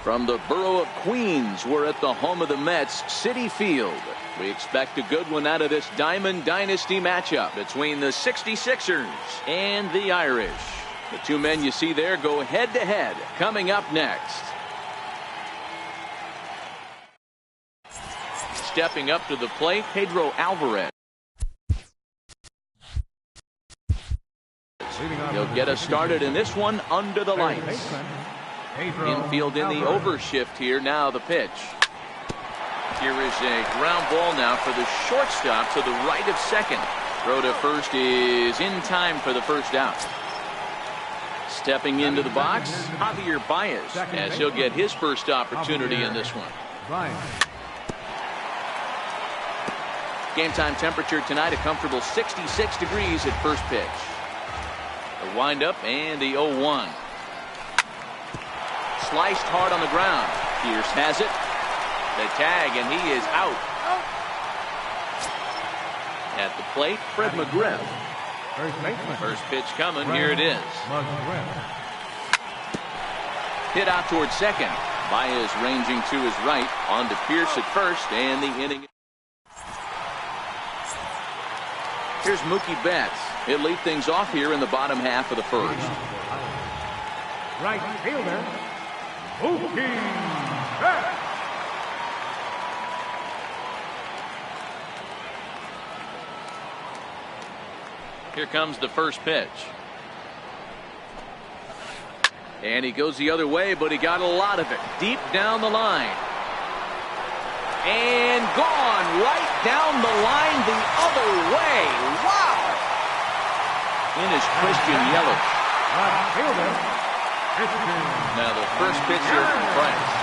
From the borough of Queens, we're at the home of the Mets, Citi Field. We expect a good one out of this Diamond Dynasty matchup between the 66ers and the Irish. The two men you see there go head-to-head. Coming up next. Stepping up to the plate, Pedro Alvarez. He'll get us started in this one under the lights. Infield in the overshift here. Now the pitch. Here is a ground ball now for the shortstop to the right of second. Throw to first is in time for the first out. Stepping into the box, Javier Baez, as he'll get his first opportunity in this one. Game time temperature tonight, a comfortable 66 degrees at first pitch. The windup and the 0-1. Sliced hard on the ground. Pierce has it. The tag, and he is out. At the plate, Fred McGriff. First pitch coming. Here it is. Hit out towards second. Baez ranging to his right. On to Pierce at first, and the inning. Here's Mookie Betts. He'll lead things off here in the bottom half of the first. Right fielder, Mookie Betts. Here comes the first pitch. And he goes the other way, but he got a lot of it deep down the line. And gone right down the line the other way. Wow! In is Christian Yelich. Now the first pitch here from Price.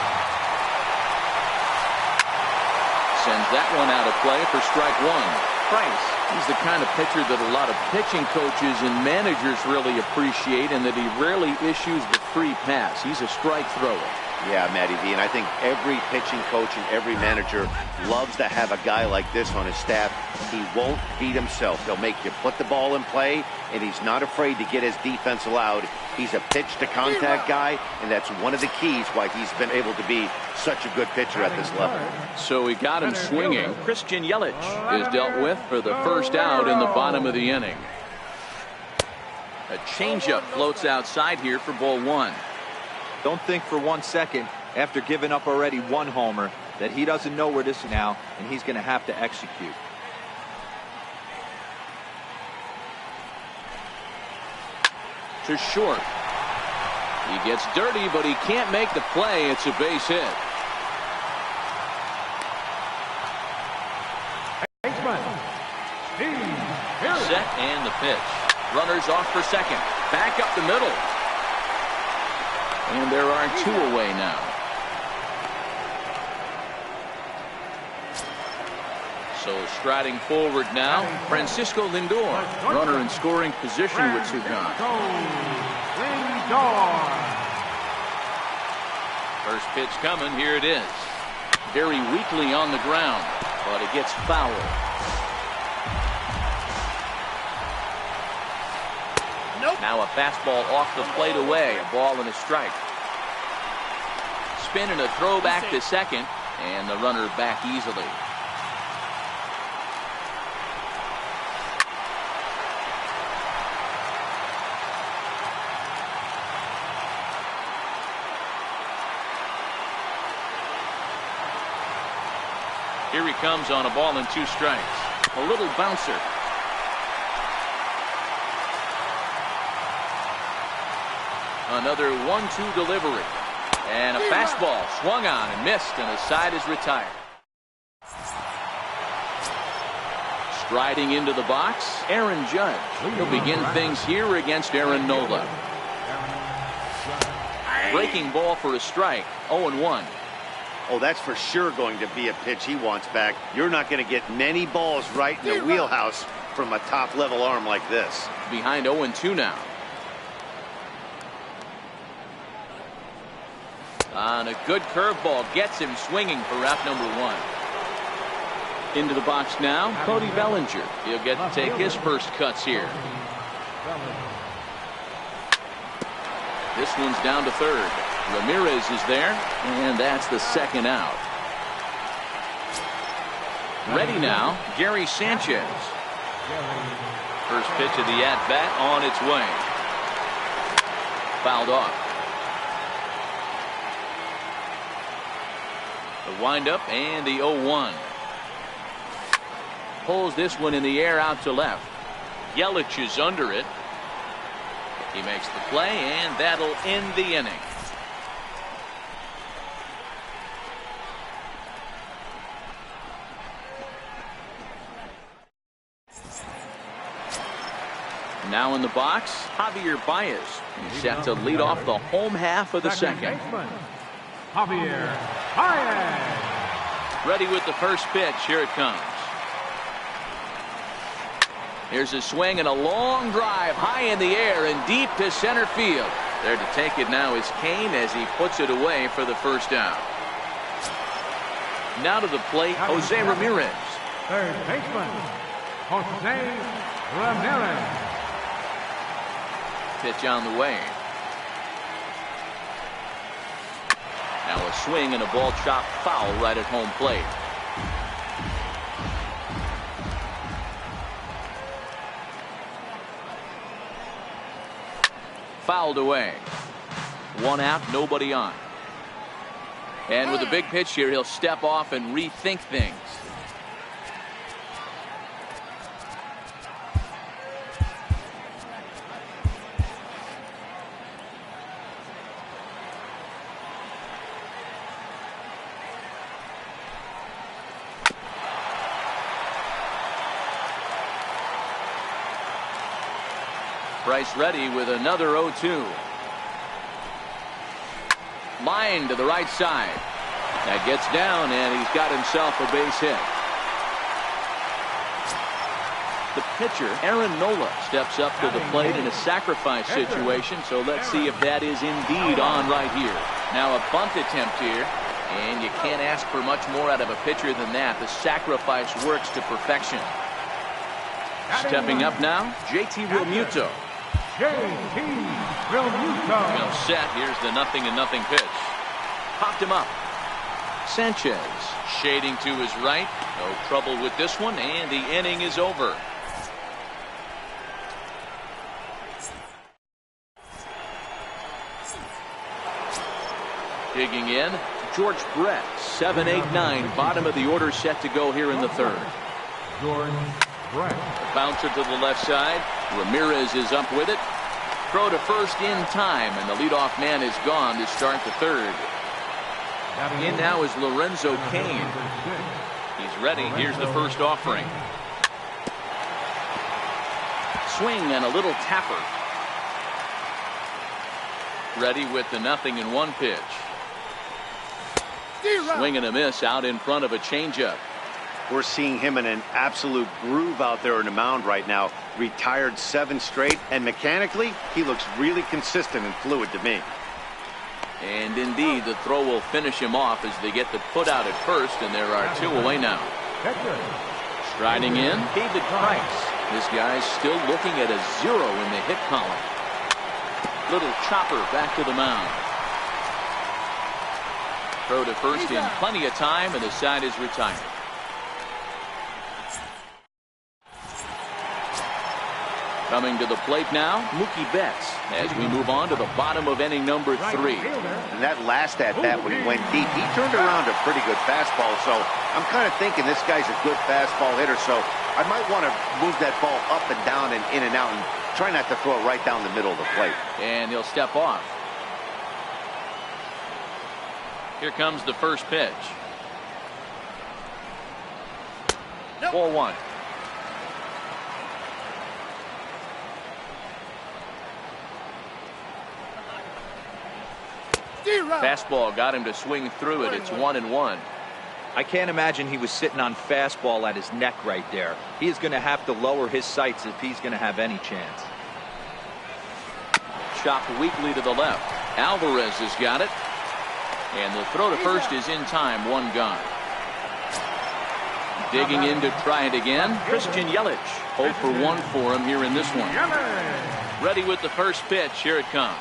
Sends that one out of play for strike one. Price, he's the kind of pitcher that a lot of pitching coaches and managers really appreciate, and that he rarely issues the free pass. He's a strike thrower. Yeah, Matty V, and I think every pitching coach and every manager loves to have a guy like this on his staff. He won't beat himself. He'll make you put the ball in play, and he's not afraid to get his defense allowed. He's a pitch-to-contact guy, and that's one of the keys why he's been able to be such a good pitcher at this level. So he got him swinging. Christian Yelich is dealt with for the first out in the bottom of the inning. A changeup floats outside here for ball one. Don't think for 1 second, after giving up already one homer, that he doesn't know where this is now, and he's going to have to execute. To short. He gets dirty, but he can't make the play. It's a base hit. Set and the pitch. Runners off for second. Back up the middle. And there are two away now. So striding forward now, Francisco Lindor. Runner in scoring position with two gone. First pitch coming. Here it is. Very weakly on the ground, but it gets foul. Now a fastball off the plate away. A ball and a strike. Spin and a throw back to second, and the runner back easily. Here he comes on a ball and two strikes. A little bouncer. Another 1-2 delivery. And a fastball swung on and missed, and the side is retired. Striding into the box, Aaron Judge. He'll begin things here against Aaron Nola. Breaking ball for a strike, 0-1. Oh, that's for sure going to be a pitch he wants back. You're not going to get many balls right in the wheelhouse from a top-level arm like this. Behind 0-2 now. On a good curveball, gets him swinging for out number one. Into the box now, Cody Bellinger. He'll get to take his first cuts here. This one's down to third. Ramirez is there, and that's the second out. Ready now, Gary Sanchez. First pitch of the at-bat on its way. Fouled off. The windup and the 0-1. Pulls this one in the air out to left. Yelich is under it. He makes the play, and that'll end the inning. Now in the box, Javier Baez. He's set to lead off the home half of the second. Javier Baez. Ready with the first pitch. Here it comes. Here's a swing and a long drive high in the air and deep to center field. There to take it now is Kane as he puts it away for the first out. Now to the plate, Jose Ramirez. Third baseman, Jose Ramirez. Pitch on the way. Now a swing and a ball chopped foul right at home plate. Fouled away. One out, nobody on. And with a big pitch here, he'll step off and rethink things. Bryce ready with another 0-2. Line to the right side. That gets down, and he's got himself a base hit. The pitcher, Aaron Nola, steps up to the plate in a sacrifice situation, so let's see if that is indeed on right here. Now a bunt attempt here, and you can't ask for much more out of a pitcher than that. The sacrifice works to perfection. Stepping up now, JT Realmuto. JT Realmuto. Well set. Here's the 0-0 pitch. Popped him up. Sanchez shading to his right. No trouble with this one, and the inning is over. Digging in, George Brett. 7, 8, 9. Bottom of the order set to go here in the third. George Brett. The bouncer to the left side. Ramirez is up with it. Throw to first in time, and the leadoff man is gone to start the third. In now is Lorenzo Cain. He's ready. Here's the first offering. Swing and a little tapper. Ready with the 0-1 pitch. Swing and a miss out in front of a changeup. We're seeing him in an absolute groove out there in the mound right now. Retired 7 straight, and mechanically, he looks really consistent and fluid to me. And indeed, the throw will finish him off as they get the put out at first, and there are 2 away now. Striding in, David Price. This guy's still looking at a 0 in the hit column. Little chopper back to the mound. Throw to first in plenty of time, and the side is retired. Coming to the plate now, Mookie Betts, as we move on to the bottom of inning number 3. And that last at-bat when he went deep, he turned around a pretty good fastball. So I'm kind of thinking this guy's a good fastball hitter. So I might want to move that ball up and down and in and out and try not to throw it right down the middle of the plate. And he'll step off. Here comes the first pitch. 4-1. Fastball got him to swing through it. It's 1-1. I can't imagine he was sitting on fastball at his neck right there. He is going to have to lower his sights if he's going to have any chance. Chopped weakly to the left. Alvarez has got it. And the throw to first is in time. 1 gone. Digging in to try it again. Christian Yelich. 0 for 1 for him here in this one. Ready with the first pitch. Here it comes.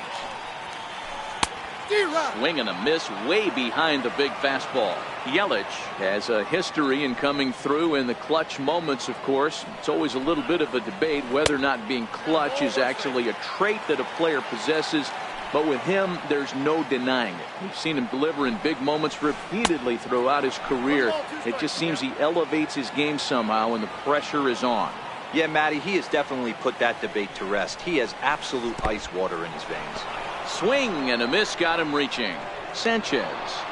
Swing and a miss way behind the big fastball. Yelich has a history in coming through in the clutch moments, of course. It's always a little bit of a debate whether or not being clutch is actually a trait that a player possesses. But with him, there's no denying it. We've seen him deliver in big moments repeatedly throughout his career. It just seems he elevates his game somehow when the pressure is on. Yeah, Matty, he has definitely put that debate to rest. He has absolute ice water in his veins. Swing and a miss got him reaching. Sanchez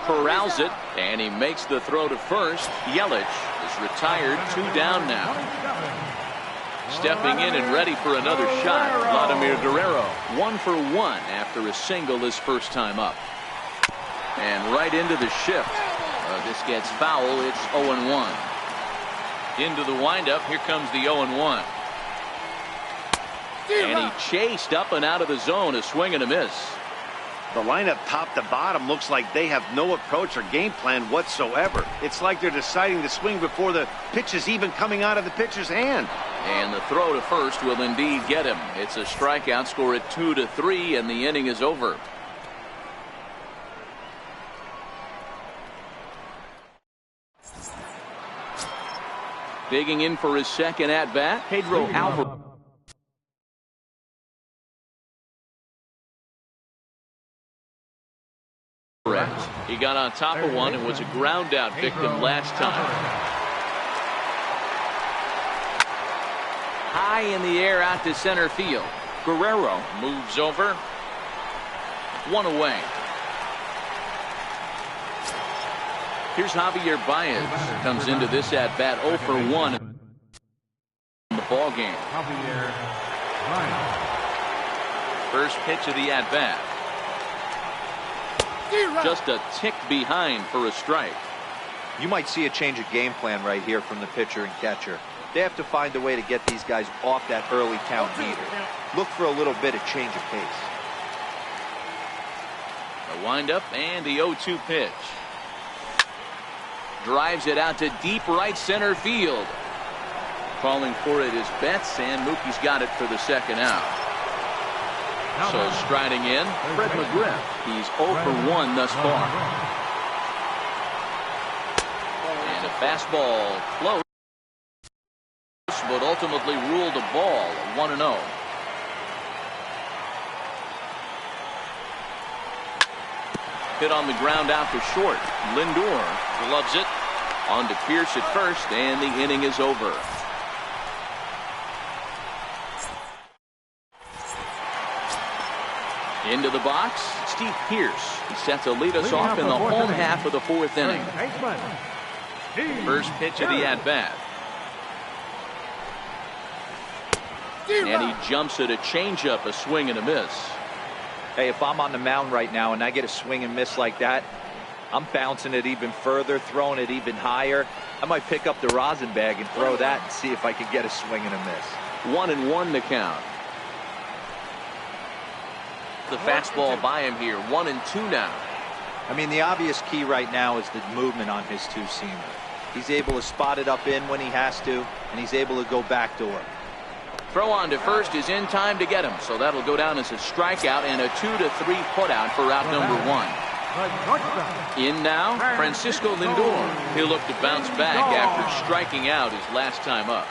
corrals it, and he makes the throw to first. Yelich is retired, 2 down now. Stepping in and ready for another shot, Vladimir Guerrero, 1 for 1 after a single his first time up. And right into the shift. This gets foul. It's 0-1. Into the windup. Here comes the 0-1. And he chased up and out of the zone. A swing and a miss. The lineup top to bottom looks like they have no approach or game plan whatsoever. It's like they're deciding to swing before the pitch is even coming out of the pitcher's hand. And the throw to first will indeed get him. It's a strikeout. Score at 2-3, and the inning is over. Digging in for his second at bat, Pedro Alvarez. He got on top of one and was a ground out victim last time. High in the air out to center field. Guerrero moves over. 1 away. Here's Javier Baez. Comes into this at bat 0 for 1 in the ball game. First pitch of the at bat. Just a tick behind for a strike. You might see a change of game plan right here from the pitcher and catcher. They have to find a way to get these guys off that early count meter. Look for a little bit of change of pace. The windup and the 0-2 pitch. Drives it out to deep right center field. Calling for it is Betts, and Mookie's got it for the second out. So striding in, Fred McGriff. He's 0 for 1 thus far. And a fastball close, but ultimately ruled a ball, 1-0. Hit on the ground out to short. Lindor gloves it. On to Pierce at first, and the inning is over. Into the box, Steve Pierce. He's set to lead us off in the home half of the 4th inning. First pitch of the at-bat. And he jumps at a changeup, a swing and a miss. Hey, if I'm on the mound right now and I get a swing and miss like that, I'm bouncing it even further, throwing it even higher. I might pick up the rosin bag and throw that and see if I can get a swing and a miss. 1-1 to count. The fastball by him here, 1-2 now. I mean, the obvious key right now is the movement on his two-seamer. He's able to spot it up in when he has to, and he's able to go backdoor. Throw on to first is in time to get him, so that'll go down as a strikeout and a 2-3 putout for out number 1. In now, Francisco Lindor. He'll look to bounce back after striking out his last time up.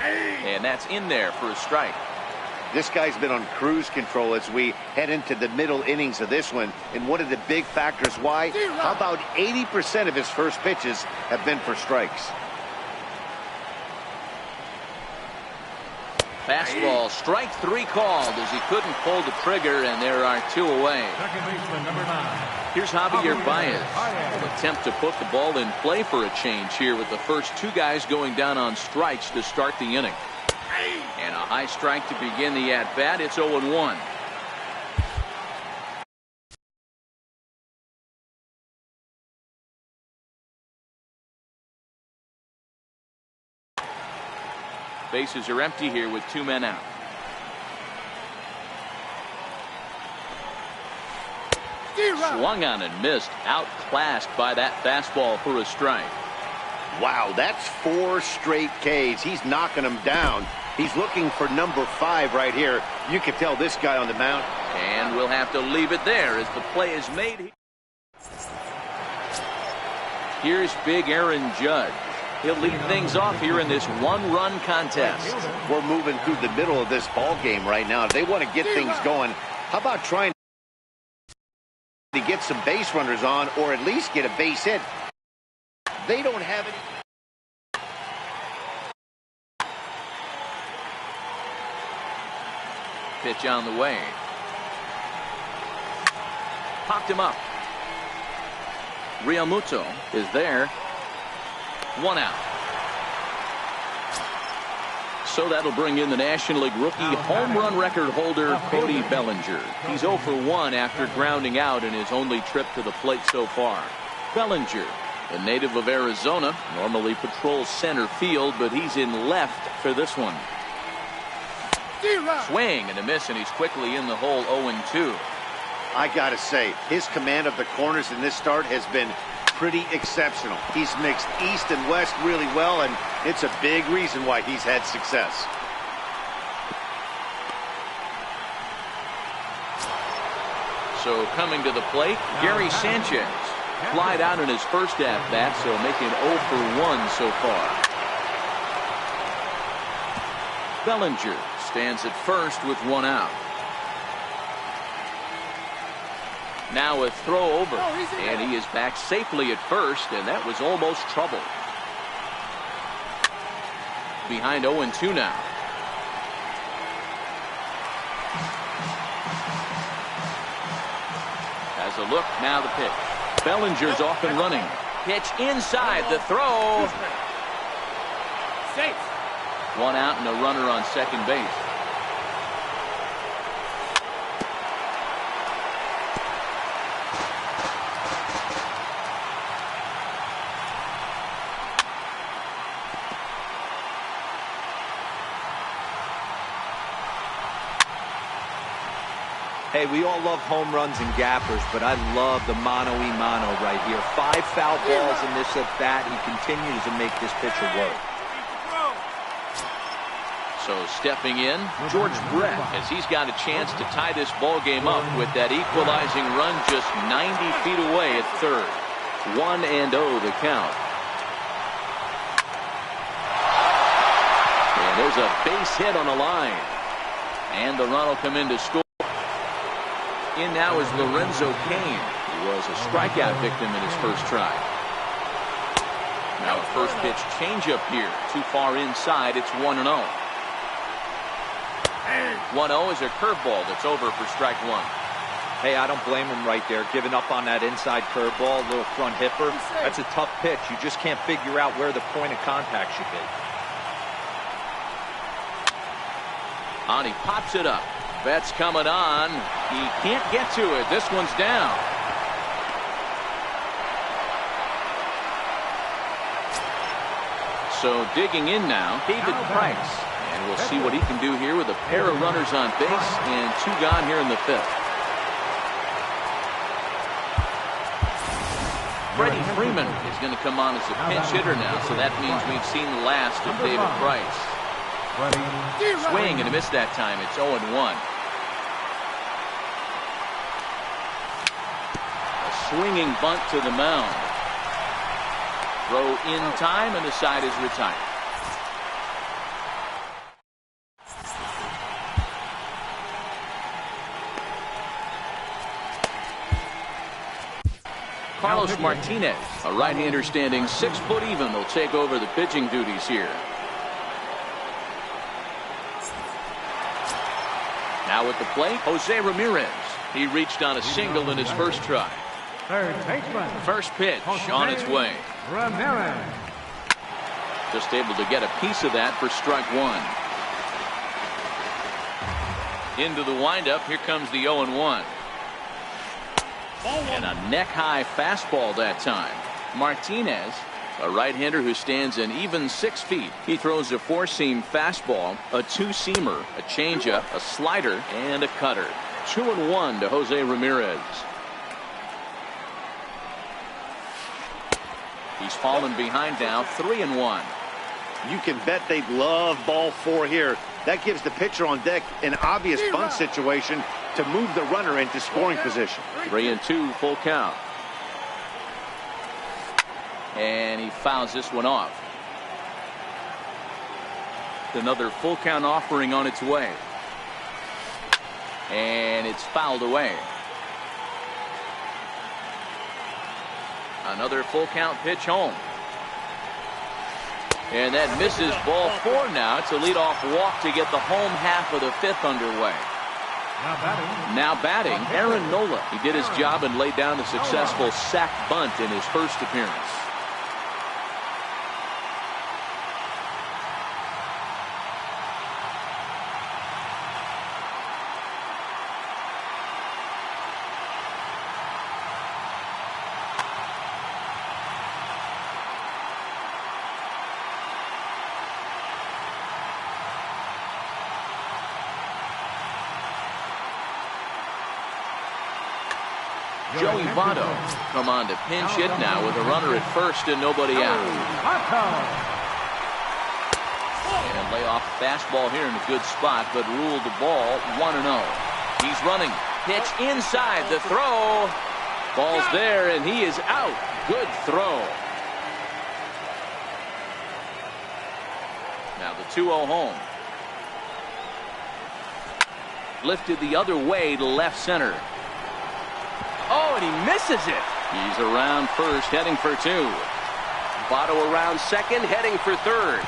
And that's in there for a strike. This guy's been on cruise control as we head into the middle innings of this one. And one of the big factors why, how about 80% of his first pitches have been for strikes. Fastball, strike 3 called as he couldn't pull the trigger, and there are 2 away. Here's Javier Baez. Will attempt to put the ball in play for a change here with the first 2 guys going down on strikes to start the inning. And a high strike to begin the at-bat. It's 0-1. Bases are empty here with 2 men out. Swung on and missed. Outclassed by that fastball for a strike. Wow, that's 4 straight Ks. He's knocking them down. He's looking for number 5 right here. You can tell this guy on the mound, And we'll have to leave it there as the play is made. Here's big Aaron Judge. He'll lead things off here in this one-run contest. We're moving through the middle of this ball game right now. If they want to get things going, how about trying to get some base runners on, or at least get a base hit? They don't have any. Pitch on the way. Popped him up. Realmuto is there. 1 out. So that'll bring in the National League rookie home run record holder Cody Bellinger. He's 0 for 1 after grounding out in his only trip to the plate so far. Bellinger, a native of Arizona, normally patrols center field, but he's in left for this one. Swing and a miss, and he's quickly in the hole. 0-2. I gotta say, his command of the corners in this start has been pretty exceptional. He's mixed east and west really well, and it's a big reason why he's had success. So coming to the plate, Gary Sanchez. Flied out in his first at-bat, so making 0 for 1 so far. Bellinger stands at first with 1 out. Now a throw over, and he is back safely at first, and that was almost trouble. Behind 0-2 now. Has a look, now the pitch. Bellinger's off and running. Pitch inside, the throw. Safe. 1 out and a runner on second base. Hey, we all love home runs and gappers, but I love the mano-a-mano right here. 5 foul balls in this at bat. He continues to make this pitcher work. So stepping in, George Brett, as he's got a chance to tie this ball game up with that equalizing run just 90 feet away at third. 1-0 the count. And there's a base hit on the line. And the run will come in to score. In now is Lorenzo Cain, who was a strikeout victim in his first try. Now a first pitch changeup here. Too far inside. It's 1-0. 1-0 is a curveball that's over for strike 1. Hey, I don't blame him right there. Giving up on that inside curveball, a little front hipper. That's a tough pitch. You just can't figure out where the point of contact should be. On, he pops it up. That's coming on. He can't get to it. This one's down. So digging in now, David Price. And we'll see what he can do here with a pair of runners on base and 2 gone here in the 5th. Freddie Freeman is going to come on as a pinch hitter now, so that means we've seen the last of David Price. Swing and a miss that time. It's 0-1. Swinging bunt to the mound. Throw in time, and the side is retired. Carlos Martinez, a right-hander standing 6 foot even, will take over the pitching duties here. Now at the plate, Jose Ramirez. He reached on a single in his first try. Third baseman. First pitch on its way. Ramirez. Just able to get a piece of that for strike 1. Into the windup. Here comes the 0-1. And a neck-high fastball that time. Martinez, a right-hander who stands an even 6 feet. He throws a 4-seam fastball, a 2-seamer, a changeup, a slider, and a cutter. 2-1 to Jose Ramirez. He's fallen behind now, 3-1. You can bet they'd love ball 4 here. That gives the pitcher on deck an obvious bunt situation. to move the runner into scoring position. 3-2, full count. And he fouls this one off. Another full count offering on its way. And it's fouled away. Another full count pitch home. And that misses, ball 4 now. It's a leadoff walk to get the home half of the 5th underway. Now batting, Aaron Nola. He did his job and laid down a successful sac bunt in his first appearance. Joey Votto come on to pinch hit now with a runner at first and nobody out. And lay off fastball here in a good spot, but ruled the ball 1-0. He's running. Pitch inside. The throw. Ball's there and he is out. Good throw. Now the 2-0 home. Lifted the other way to left center. Oh, and he misses it. He's around first, heading for 2. Votto around second, heading for 3rd.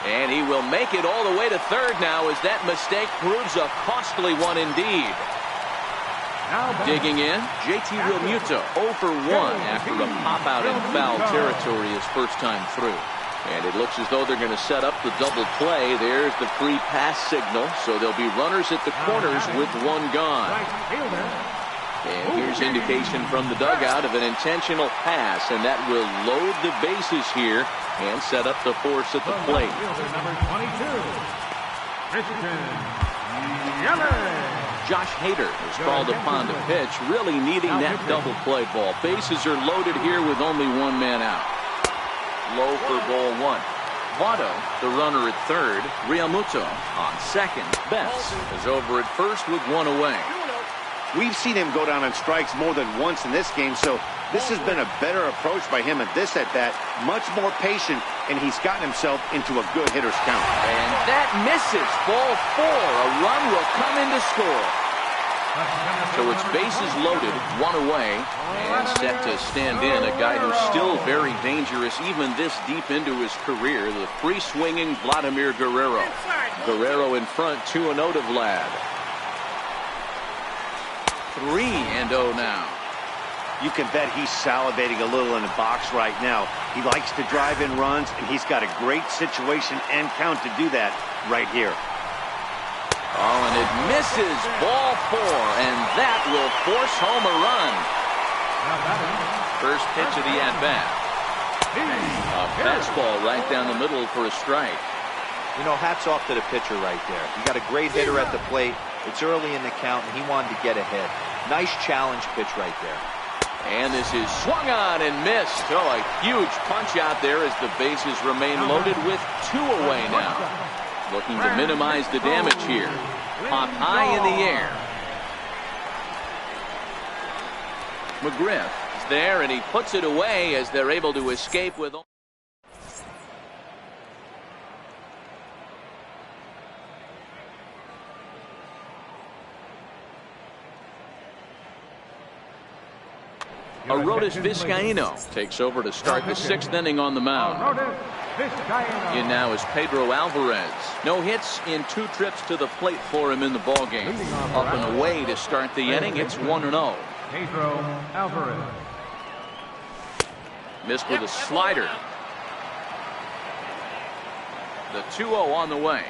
And he will make it all the way to 3rd now as that mistake proves a costly one indeed. Digging in, JT Realmuto 0 for 1 after a pop out in foul territory his first time through. And it looks as though they're going to set up the double play. There's the free pass signal, so there'll be runners at the corners with 1 gone. And here's indication from the dugout of an intentional pass, and that will load the bases here and set up the force at the plate. Josh Hader is called upon to pitch, really needing that double play ball. Bases are loaded here with only 1 man out. Low for ball 1. Votto, the runner at 3rd. Realmuto on 2nd. Betts is over at 1st with 1 away. We've seen him go down on strikes more than once in this game, so this has been a better approach by him at this at-bat. Much more patient, and he's gotten himself into a good hitter's count. And that misses. Ball 4. A run will come in to score. So it's bases loaded, 1 away, and set to stand in a guy who's still very dangerous even this deep into his career, the free-swinging Vladimir Guerrero. Guerrero in front, 2-0 to Vlad. 3-0 now. You can bet he's salivating a little in the box right now. He likes to drive in runs, and he's got a great situation and count to do that right here. Oh, and it misses. Ball 4, and that will force home a run. First pitch of the at-bat. A fastball right down the middle for a strike. You know, hats off to the pitcher right there. You got a great hitter at the plate. It's early in the count, and he wanted to get ahead. Nice challenge pitch right there. And this is swung on and missed. Oh, a huge punch out there as the bases remain loaded with 2 away now. Looking to minimize the damage here. Pop high in the air. McGriff is there, and he puts it away as they're able to escape with... Arodys Vizcaíno takes over to start the 6th inning on the mound. In now is Pedro Alvarez. No hits in 2 trips to the plate for him in the ballgame. Up and away to start the inning. It's 1-0. Pedro Alvarez. Missed with a slider. The 2-0 on the way.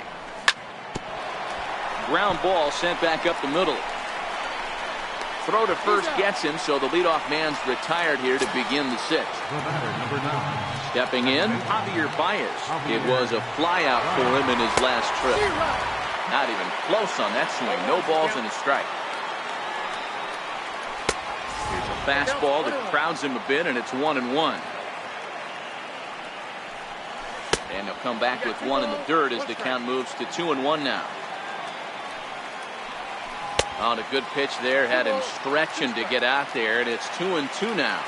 Ground ball sent back up the middle. Throw to first gets him, so the leadoff man's retired here to begin the 6th. Stepping in, Javier Baez. It was a flyout for him in his last trip. Not even close on that swing. No balls and a strike. Here's a fastball that crowds him a bit, and it's 1-1. And he'll come back with 1 in the dirt as the count moves to 2-1 now. On a good pitch there, had him stretching to get out there, and it's 2-2 now.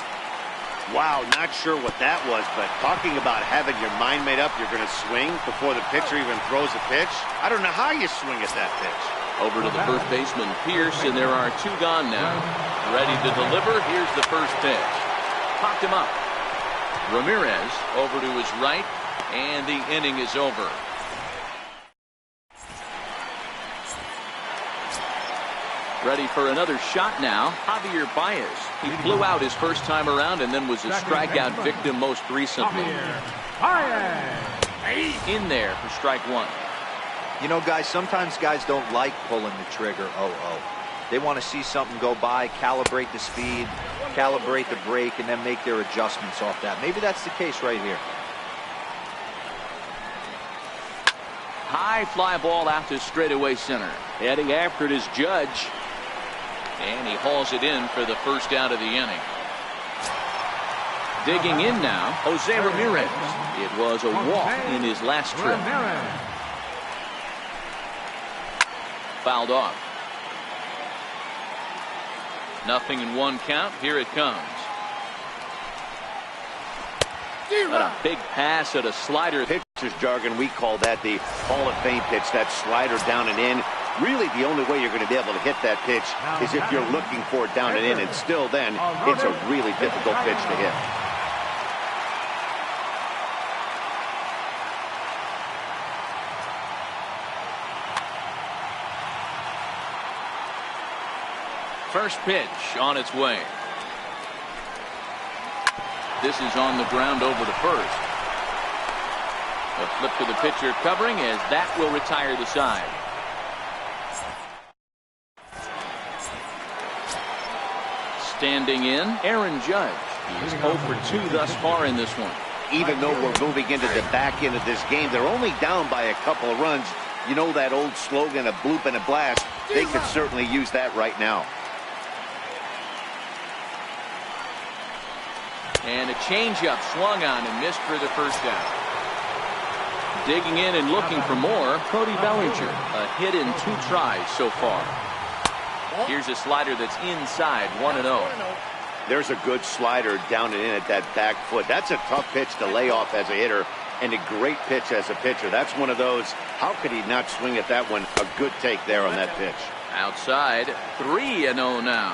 Wow, not sure what that was, but talking about having your mind made up, you're going to swing before the pitcher even throws a pitch. I don't know how you swing at that pitch. Over to the first baseman, Pierce, and there are 2 gone now. Ready to deliver. Here's the first pitch. Popped him up. Ramirez over to his right, and the inning is over. Ready for another shot now, Javier Baez. He flew out his first time around and then was a strikeout victim most recently. In there for strike 1. You know, guys, sometimes guys don't like pulling the trigger. They want to see something go by, calibrate the speed, calibrate the brake, and then make their adjustments off that. Maybe that's the case right here. High fly ball out to straightaway center. Heading after it is Judge. And he hauls it in for the first out of the inning. Digging in now, Jose Ramirez. It was a walk in his last trip. Fouled off. 0-1 count. Here it comes. But a big pass at a slider. Pitcher's jargon, we call that the Hall of Fame pitch, that slider down and in. Really, the only way you're going to be able to hit that pitch is if you're looking for it down and in, and still then, it's a really difficult pitch to hit. First pitch on its way. This is on the ground over the first. A flip to the pitcher covering as that will retire the side. Standing in, Aaron Judge. He's 0 for 2 thus far in this one. Even though we're moving into the back end of this game, they're only down by a couple of runs. You know that old slogan, a bloop and a blast? They could certainly use that right now. And a changeup swung on and missed for the first out. Digging in and looking for more, Cody Bellinger. A hit in 2 tries so far. Here's a slider that's inside, 1-0. There's a good slider down and in at that back foot. That's a tough pitch to lay off as a hitter, and a great pitch as a pitcher. That's one of those, how could he not swing at that one? A good take there on that pitch. Outside, 3-0 now.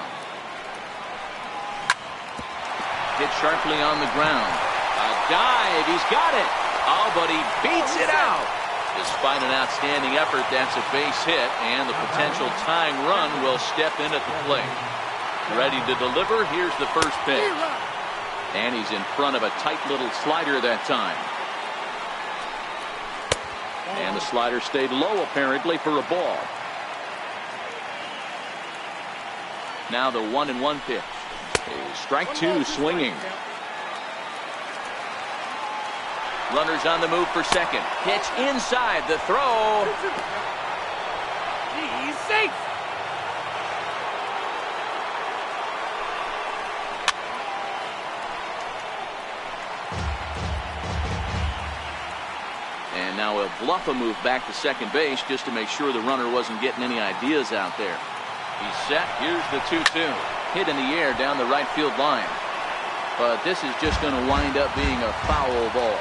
Hit sharply on the ground. A dive, he's got it. Oh, but he beats it out. Despite an outstanding effort, that's a base hit, and the potential tying run will step in at the plate. Ready to deliver, here's the first pitch. And he's in front of a tight little slider that time. And the slider stayed low, apparently, for a ball. Now the 1-1 pitch. Strike 2 swinging. Runners on the move for second. Pitch inside. The throw. He's safe. And now he'll bluff a move back to second base just to make sure the runner wasn't getting any ideas out there. He's set. Here's the 2-2. Hit in the air down the right field line. But this is just going to wind up being a foul ball.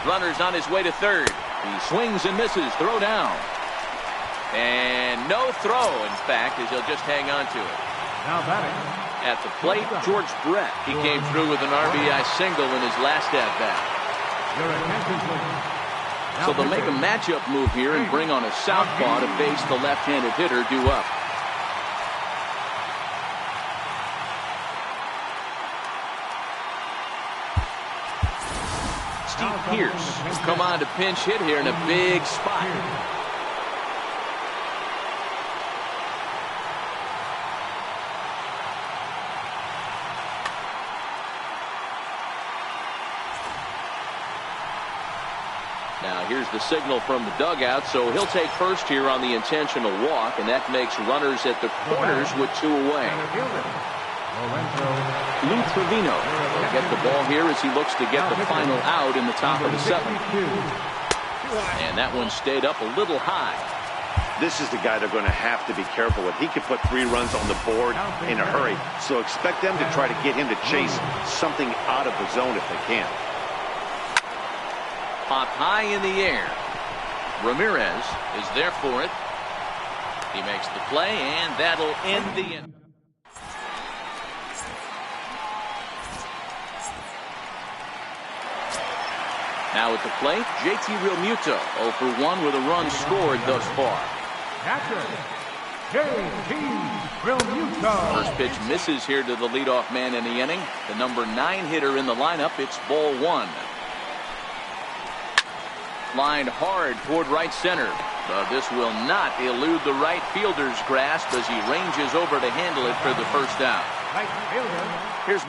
Runner's on his way to third. He swings and misses. Throw down. And no throw, in fact, as he'll just hang on to it. Now batting. At the plate, George Brett. He came through with an RBI single in his last at-bat. Your attention, please. So they'll make a matchup move here and bring on a southpaw to face the left-handed hitter due up. Pierce come on to pinch hit here in a big spot. Now here's the signal from the dugout, so he'll take first here on the intentional walk, and that makes runners at the corners with 2 away. Lou Trevino will get the ball here as he looks to get the final out in the top of the 7th. And that one stayed up a little high. This is the guy they're going to have to be careful with. He could put 3 runs on the board in a hurry, so expect them to try to get him to chase something out of the zone if they can. Popped high in the air. Ramirez is there for it. He makes the play, and that'll end the inning. Now at the plate, JT Realmuto, 0 for 1 with a run scored thus far. Catcher, JT Realmuto. First pitch misses here to the leadoff man in the inning. The number 9 hitter in the lineup. It's ball 1. Lined hard toward right center. But this will not elude the right fielder's grasp as he ranges over to handle it for the first out. Right fielder. Here's